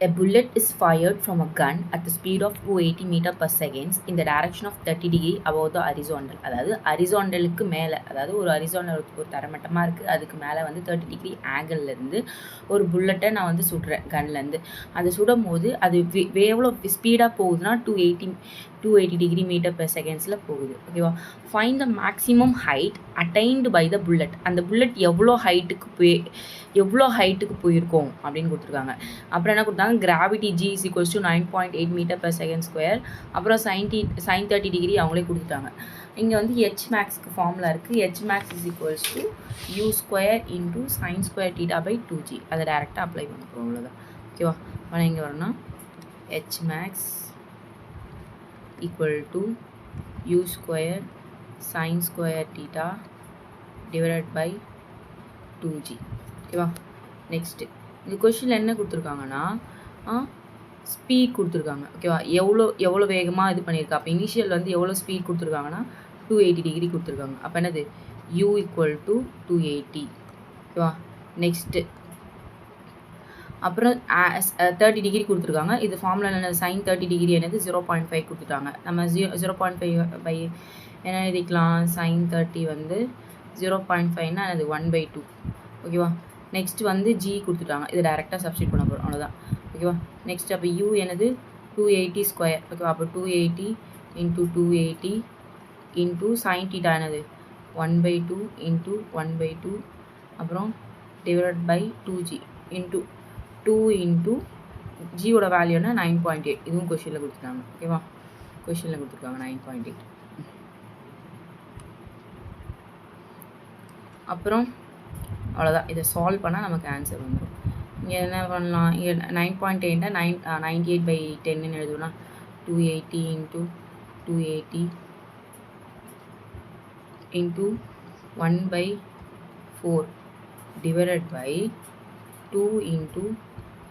A bullet is fired from a gun at the speed of 280 meter per second in the direction of 30 degree above the horizontal. அதாவது ஹரிசாண்டலுக்கு மேலே, அதாவது ஒரு horizontal ஒரு தரமட்டமாக இருக்குது, அதுக்கு மேலே வந்து 30 டிகிரி ஆங்கிள்லேருந்து ஒரு புல்லட்டை நான் வந்து சுடுறேன் கன்லேருந்து. அது சுடும் போது அது எவ்வளோ ஸ்பீடாக போகுதுன்னா 280 டிகிரி மீட்டர் பெர் செகண்ட்ஸில் போகுது. ஓகேவா? Find the maximum height attained by the bullet. அந்த புல்லட் எவ்வளோ ஹைட்டுக்கு போயிருக்கோம் அப்படின்னு கொடுத்துருக்காங்க. அப்புறம் என்ன கொடுத்தாங்க, gravity G is equals to 9.8 metre per second square. அப்புறம் sin 30 டிகிரி அவங்களே கொடுத்துட்டாங்க. இங்கே வந்து H மேக்ஸ்க்கு ஃபார்முலா இருக்குது. H max is equals to U square into sine square theta by 2G. அதை டேரெக்டாக அப்ளை பண்ண போகிறோம், அவ்வளோதான். ஓகேவா? ஆனால் இங்கே வரணும்னா H max equal to U square sin square theta divided by 2G. ஓகேவா? நெக்ஸ்ட்டு இந்த கொஷினில் என்ன கொடுத்துருக்காங்கன்னா ஸ்பீட் கொடுத்துருக்காங்க. ஓகேவா? எவ்வளோ வேகமாக இது பண்ணியிருக்கா. அப்போ இனிஷியல் வந்து எவ்வளோ ஸ்பீட் கொடுத்துருக்காங்கன்னா 280 டிகிரி கொடுத்துருக்காங்க. அப்போ என்னது U ஈக்குவல் டு 280. ஓகேவா? நெக்ஸ்ட்டு அப்புறம் 30 டிகிரி கொடுத்துருக்காங்க. இது ஃபார்முலா என்னது, சைன் 30 டிகிரி என்னது 0.5 கொடுத்துட்டாங்க. நம்ம 0.5 பை என்ன எழுதிக்கலாம், சைன் 30 வந்து 0.5னா அது 1/2. ஓகேவா? நெக்ஸ்ட் வந்து G கொடுத்துட்டாங்க. இது டேரெக்டாக சப்ஸ்டிட் பண்ண போகிறோம், அவ்வளோதான். ஓகேவா? நெக்ஸ்ட் அப்போ U என்னது 280 ஸ்கொயர். ஓகேவா? அப்போ 280 இன்ட்டு 280 இன்ட்டு சைன் டீட்டா என்னது 1/2 இன்ட்டு 1/2 அப்புறம் divide by 2G into 2 into ஜியோட வேல்யூனா 9.8. இதுவும் கொஷினில் கொடுத்துருக்காங்க. ஓகேவா? கொஷினில் கொடுத்துருக்காங்க 9.8. அப்புறம் அவ்வளோதான். இதை சால்வ் பண்ணால் நமக்கு ஆன்சர் வந்துடும். இங்கே என்ன பண்ணலாம், இங்கே 9.8 98/10 எழுதுனா 280 into 280 into 1/4 divided by 2 into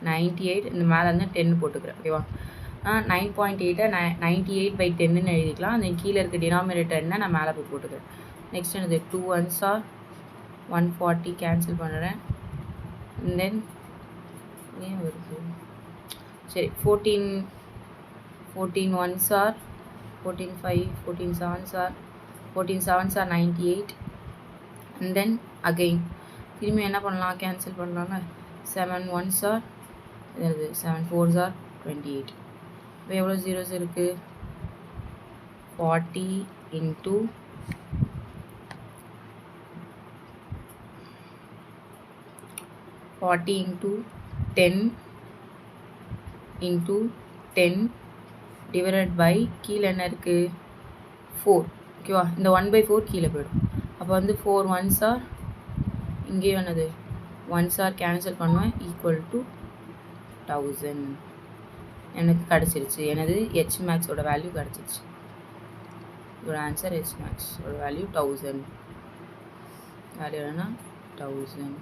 98. இந்த மேலே வந்து 10 போட்டுக்கிறேன். ஓகேவா? 9.8 98/10 எழுதிக்கலாம். அந்த கீழே இருக்க டினாமினேட்டர் என்ன நான் மேலே போய் போட்டுக்கிறேன். நெக்ஸ்ட் என்னது 2 1s ஆர் 140 கேன்சல் பண்ணுறேன். தென் ஏன் வருது, சரி 14 1s are 14 5 14 7s are 14 7s are 98. And then again திரும்பி என்ன பண்ணலாம், கேன்சல் பண்ணலாங்க. 7 1s ஆர் 7 4s ஆர் 28. இப்போ எவ்வளோ ஜீரோஸ் இருக்குது, 40 இன்ட்டு 10 இன்ட்டு 10 டிவைடட் பை கீழே என்ன இருக்குது 4. ஓகேவா? இந்த 1/4 கீழே போய்டும். அப்போ வந்து 4 1s ஆர் இங்கேயும் என்னது 1s ஆர் கேன்சல் பண்ணுவேன், ஈக்குவல் டு 1000 எனக்கு கிடச்சிருச்சு. எனது H மேக்ஸோட வேல்யூ கிடச்சிருச்சு. இதோட ஆன்சர் H மேக்ஸோட வேல்யூ 1000. வேல்யூ என்னன்னா 1000.